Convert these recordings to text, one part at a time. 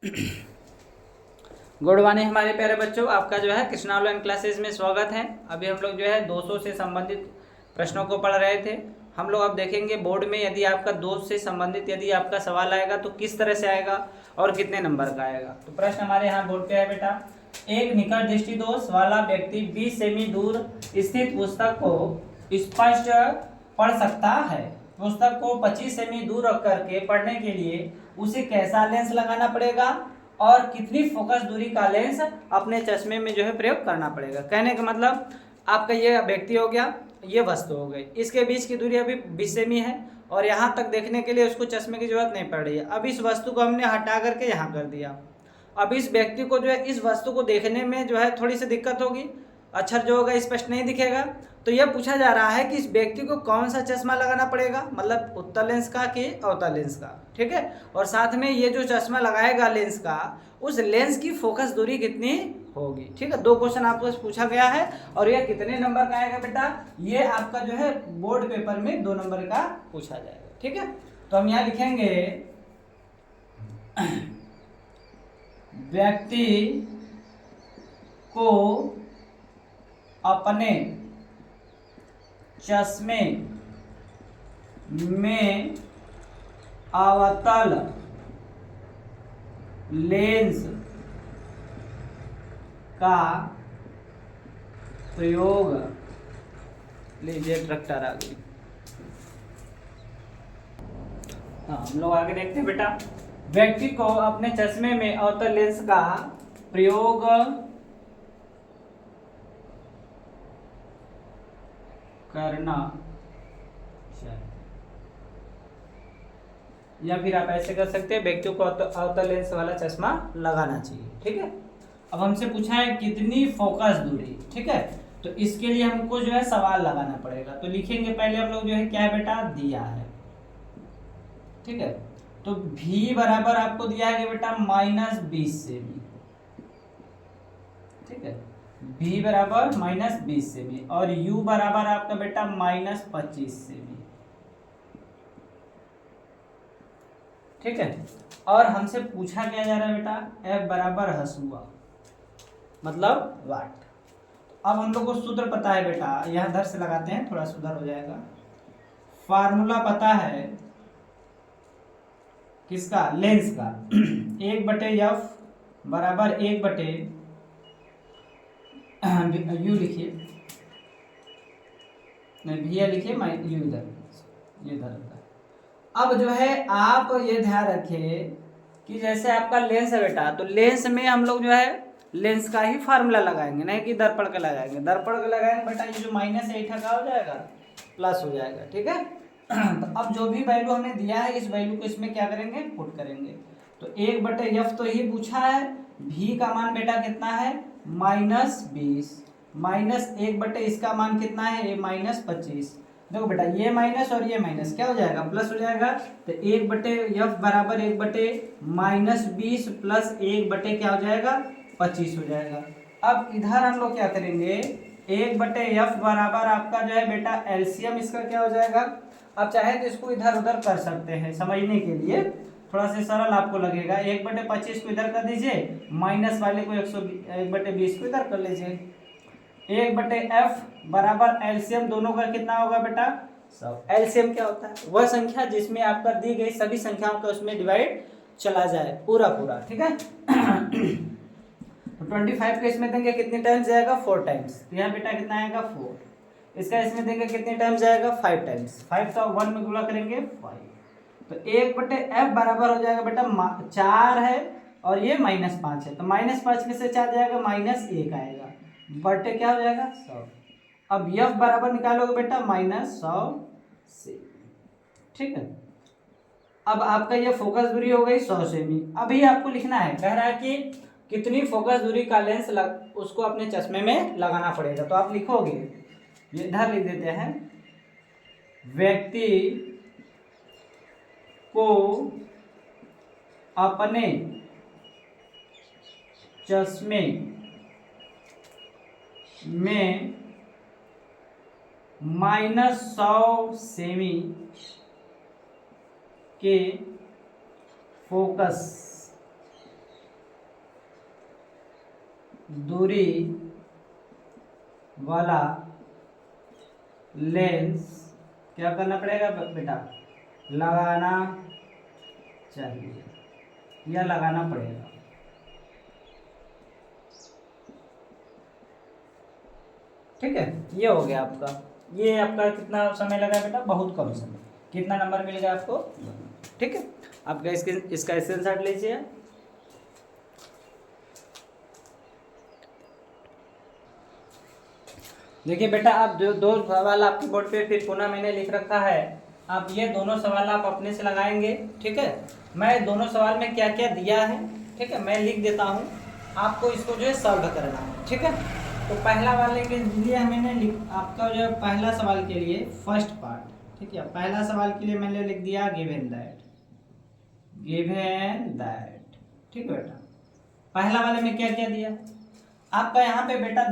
Good morning हमारे प्यारे बच्चों, आपका जो है कृष्णा ऑनलाइन क्लासेस में स्वागत है। अभी हम लोग जो है 200 से संबंधित प्रश्नों को पढ़ रहे थे। हम लोग अब देखेंगे बोर्ड में यदि आपका 200 से संबंधित यदि आपका सवाल आएगा तो किस तरह से आएगा और कितने नंबर का आएगा। तो प्रश्न हमारे यहाँ बोर्ड पे है बेटा, एक निकट दृष्टि दोष वाला व्यक्ति 20 सेमी दूर स्थित पुस्तक को स्पष्ट पढ़ सकता है। पुस्तक को 25 सेमी दूर रख करके पढ़ने के लिए उसे कैसा लेंस लगाना पड़ेगा और कितनी फोकस दूरी का लेंस अपने चश्मे में जो है प्रयोग करना पड़ेगा। कहने का मतलब आपका ये व्यक्ति हो गया, ये वस्तु हो गई, इसके बीच की दूरी अभी 20 सेमी है और यहाँ तक देखने के लिए उसको चश्मे की जरूरत नहीं पड़ रही है। अब इस वस्तु को हमने हटा करके यहाँ कर दिया। अब इस व्यक्ति को जो है इस वस्तु को देखने में जो है थोड़ी सी दिक्कत होगी, अक्षर जो होगा स्पष्ट नहीं दिखेगा। तो यह पूछा जा रहा है कि इस व्यक्ति को कौन सा चश्मा लगाना पड़ेगा, मतलब उत्तल लेंस का कि अवतल लेंस का, ठीक है। और साथ में ये जो चश्मा लगाएगा लेंस का, उस लेंस की फोकस दूरी कितनी होगी, ठीक है। 2 क्वेश्चन आपको पूछा गया है और यह कितने नंबर का आएगा बेटा, ये आपका जो है बोर्ड पेपर में 2 नंबर का पूछा जाएगा, ठीक है। तो हम यहाँ लिखेंगे व्यक्ति को अपने चश्मे में अवतल लेंस का प्रयोग, लीजिए ट्रैक्टर आ गई। हाँ, हम लोग आगे देखते हैं बेटा, व्यक्ति को अपने चश्मे में अवतल लेंस का प्रयोग करना चाहिए, या फिर आप ऐसे कर सकते हैं, व्यक्ति को अवतल लेंस वाला चश्मा लगाना चाहिए, ठीक है। अब हमसे पूछा है कितनी फोकस दूरी, ठीक है। तो इसके लिए हमको जो है सवाल लगाना पड़ेगा। तो लिखेंगे पहले हम लोग जो है क्या है बेटा, दिया है, ठीक है। तो V बराबर आपको दिया है बेटा -20 सेमी, ठीक है। V बराबर -20 सेमी और U बराबर आपका बेटा -25 सेमी, ठीक है। और हमसे पूछा क्या जा रहा है बेटा, F बराबर हसुआ मतलब वाट। अब हम लोग को सूत्र पता है बेटा, यह दर से लगाते हैं, थोड़ा सुधार हो जाएगा। फार्मूला पता है किसका, लेंस का 1/F बराबर 1/, यू लिखिए, नहीं भैया लिखिए, यू इधर, ये इधर होता है। अब जो है आप ये ध्यान रखिए कि जैसे आपका लेंस है बेटा, तो लेंस में हम लोग जो है लेंस का ही फार्मूला लगाएंगे, नहीं कि दर्पण का लगाएंगे। दर्पण का लगाएंगे बेटा, ये जो माइनस है इठा का हो जाएगा, प्लस हो जाएगा, ठीक है। तो अब जो भी वैल्यू हमने दिया है, इस वैल्यू को इसमें क्या करेंगे, पुट करेंगे। तो 1/F तो ही पूछा है, V का मान बेटा कितना है -20, -1/, इसका मान कितना है, ये -25। देखो बेटा ये माइनस और ये माइनस क्या हो जाएगा, प्लस हो जाएगा। तो 1/F बराबर 1/-20 प्लस 1/ क्या हो जाएगा, 25 हो जाएगा। अब इधर हम लोग क्या करेंगे, 1/F बराबर आपका जो है बेटा एलसीएम इसका क्या हो जाएगा। अब चाहे तो इसको इधर उधर कर सकते हैं, समझने के लिए थोड़ा सा सरल आपको लगेगा। 1/25 को इधर कर दीजिए, माइनस वाले को 1/20 को इधर कर लीजिए। 1/F बराबर एलसीएम दोनों का कितना होगा बेटा, 100। एलसीएम क्या होता है, वह संख्या जिसमें आपका दी गई सभी संख्याओं का उसमें डिवाइड चला जाए पूरा पूरा, ठीक है। तो 25 को इसमें देंगे कितने टाइम्स जाएगा, 4 टाइम्स। तो यहाँ बेटा कितना आएगा 4, इसका इसमें देंगे कितने टाइम्स जाएगा, 5 टाइम्स। 5 का 1 में गुणा करेंगे 5। तो 1/F बराबर हो जाएगा बेटा 4 है और ये -5 है, तो -5 में से 4 जाएगा, -1 आएगा, बटे क्या हो जाएगा 100। अब F बराबर निकालोगे बेटा -100 से, ठीक है। अब आपका ये फोकस दूरी हो गई 100 सेमी। अभी आपको लिखना है, कह रहा है कि कितनी फोकस दूरी का लेंस उसको अपने चश्मे में लगाना पड़ेगा। तो आप लिखोगे, ये इधर लिख देते हैं, व्यक्ति को अपने चश्मे में -100 सेमी के फोकस दूरी वाला लेंस क्या करना पड़ेगा बेटा, लगाना चाहिए या लगाना पड़ेगा। ठीक है, ये हो गया आपका। ये आपका कितना समय लगा बेटा, बहुत कम समय। कितना नंबर मिल गया आपको? ठीक है, आपका इसका स्क्रीनशॉट लीजिए। देखिए बेटा, आप जो दो सवाल आपके बोर्ड पे फिर पुनः मैंने लिख रखा है, आप ये दोनों सवाल आप अपने से लगाएंगे। ठीक है, मैं दोनों सवाल में क्या क्या दिया है, ठीक है, मैं लिख देता हूँ, आपको इसको जो है सॉल्व करना है। ठीक है, तो पहला वाले के लिए मैंने आपका जो है पहला सवाल के लिए फर्स्ट पार्ट, ठीक है, पहला सवाल के लिए मैंने लिख दिया गिवन दैट, गिवन दैट। ठीक है बेटा, पहला वाले में क्या क्या दिया आपका, यहाँ पे बेटा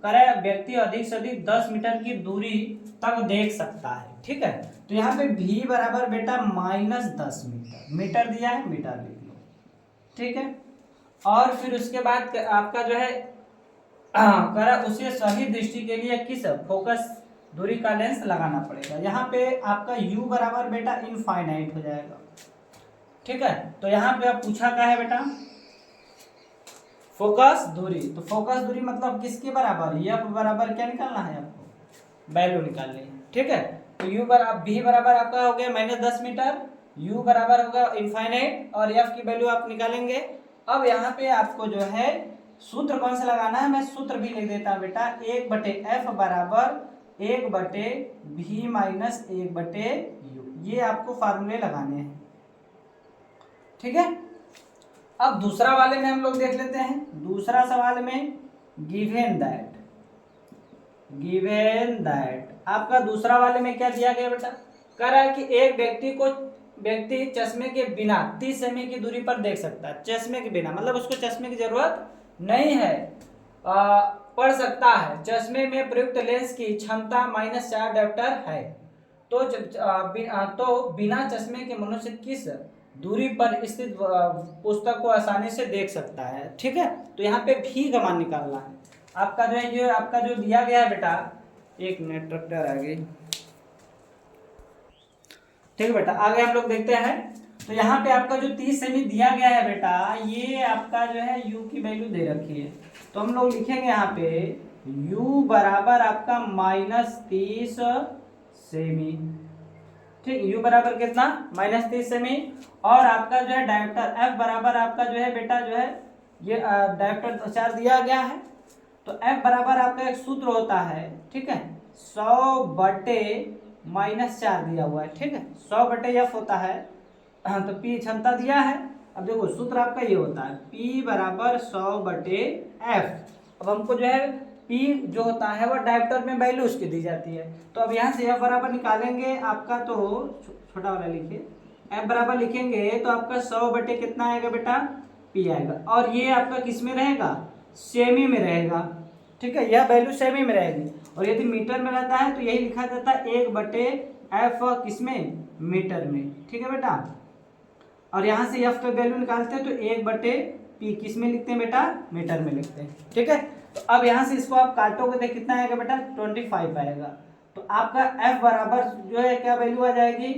करे व्यक्ति अधिक से अधिक 10 मीटर की दूरी तक देख सकता है। ठीक है, तो यहाँ पे v बराबर बेटा -10 मीटर, मीटर दिया है, मीटर लिख लो। ठीक है, और फिर उसके बाद आपका जो है करा उसे सही दृष्टि के लिए किस फोकस दूरी का लेंस लगाना पड़ेगा। यहाँ पे आपका u बराबर बेटा इनफाइनाइट हो जाएगा। ठीक है, तो यहाँ पे आप पूछा क्या है बेटा, फोकस दूरी, तो फोकस दूरी मतलब किसके बराबर, एफ बराबर क्या निकालना है आपको, वैल्यू निकालनी है। ठीक है, तो u बराबर v बराबर आपका हो गया -10 मीटर, u बराबर होगा इनफाइनाइट, और f की वैल्यू आप निकालेंगे। अब यहाँ पे आपको जो है सूत्र कौन सा लगाना है, मैं सूत्र भी लिख देता हूँ बेटा, 1/f बराबर 1/v माइनस 1/u, ये आपको फार्मूले लगाने हैं। ठीक है, अब दूसरा वाले में हम लोग देख लेते हैं। दूसरा सवाल में गिवन दैट आपका दूसरा वाले में क्या दिया गया बेटा, कह रहा है कि एक व्यक्ति चश्मे के बिना 30 सेमी की दूरी पर देख सकता है। चश्मे के बिना मतलब उसको चश्मे की जरूरत नहीं है, पढ़ सकता है। चश्मे में प्रयुक्त लेंस की क्षमता -4 डायोप्टर है, तो बिना चश्मे के मनुष्य किस दूरी पर स्थित पुस्तक को आसानी से देख सकता है। ठीक है, तो यहाँ पे भी का मान निकालना है आपका जो है, ये आपका जो दिया गया है बेटा, एक मिनट ट्रैक्टर आ गई। ठीक है बेटा, आगे हम लोग देखते हैं। तो यहाँ पे आपका जो 30 सेमी दिया गया है बेटा, ये आपका जो है u की वैल्यू दे रखी है, तो हम लोग लिखेंगे यहाँ पे u बराबर आपका -30 सेमी। ठीक, u बराबर कितना, -30 सेमी, और आपका जो है डायोप्टर f बराबर आपका जो है बेटा जो है ये डायोप्टर 4 दिया गया है, तो f बराबर आपका एक सूत्र होता है। ठीक है, 100/-4 दिया हुआ है। ठीक है, 100/f होता है, तो p क्षमता दिया है। अब देखो सूत्र आपका ये होता है p बराबर 100/f। अब हमको जो है p जो होता है वो डायोप्टर में वैल्यू उसकी दी जाती है, तो अब यहाँ से f बराबर निकालेंगे आपका, तो छोटा वाला लिखिए, f बराबर लिखेंगे तो आपका 100 कितना आएगा बेटा, p आएगा, और ये आपका किस में रहेगा, सेमी में रहेगा। ठीक है, यह वैल्यू सेमी में रहेगी, और यदि मीटर में रहता है तो यही लिखा जाता है 1/f किसमें, मीटर में। ठीक है बेटा, और यहाँ से f का वैल्यू निकालते हैं तो 1/p किस में लिखते हैं बेटा, मीटर में लिखते हैं। ठीक है, तो अब यहाँ से इसको आप काटोगे तो कितना आएगा बेटा, 25 आएगा, तो आपका f बराबर जो है क्या वैल्यू आ जाएगी,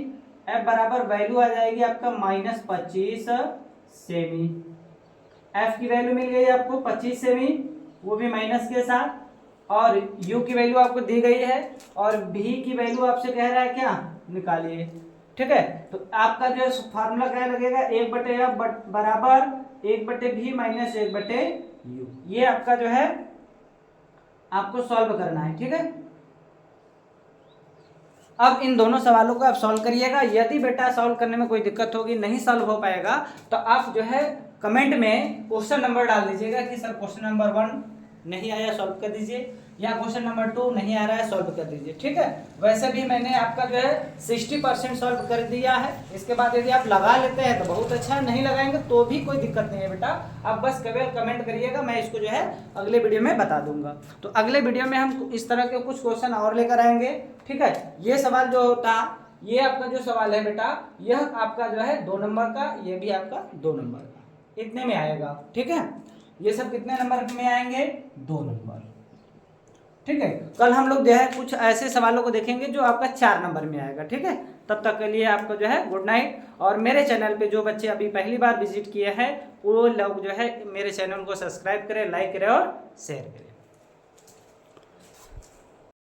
f बराबर वैल्यू आ जाएगी आपका -25 सेमी। f की वैल्यू मिल गई आपको 25 सेमी, वो भी माइनस के साथ, और u की वैल्यू आपको दी गई है, और v की वैल्यू आपसे कह रहा है क्या, निकालिए। ठीक है, तो आपका जो फार्मूला क्या लगेगा, 1/f बराबर 1/v माइनस 1/u, ये आपका जो है आपको सॉल्व करना है। ठीक है, अब इन दोनों सवालों को आप सॉल्व करिएगा। यदि बेटा सॉल्व करने में कोई दिक्कत होगी, नहीं सॉल्व हो पाएगा, तो आप जो है कमेंट में क्वेश्चन नंबर डाल दीजिएगा कि सर क्वेश्चन नंबर 1 नहीं आया, सॉल्व कर दीजिए, या क्वेश्चन नंबर 2 नहीं आ रहा है, सॉल्व कर दीजिए। ठीक है, वैसे भी मैंने आपका जो है 60% सॉल्व कर दिया है। इसके बाद यदि आप लगा लेते हैं तो बहुत अच्छा, नहीं लगाएंगे तो भी कोई दिक्कत नहीं है बेटा, आप बस केवल कमेंट करिएगा, मैं इसको जो है अगले वीडियो में बता दूंगा। तो अगले वीडियो में हम इस तरह के कुछ क्वेश्चन और लेकर आएंगे। ठीक है, ये सवाल जो होता, ये आपका जो सवाल है बेटा, यह आपका जो है 2 नंबर का, ये भी आपका 2 नंबर का, इतने में आएगा। ठीक है, ये सब कितने नंबर में आएंगे? 2 नंबर। ठीक है, कल हम लोग जो है कुछ ऐसे सवालों को देखेंगे जो आपका 4 नंबर में आएगा। ठीक है, तब तक के लिए आपको जो है गुड नाइट। और मेरे चैनल पे जो बच्चे अभी पहली बार विजिट किए हैं वो लोग जो है मेरे चैनल को सब्सक्राइब करें, लाइक करें और शेयर करें।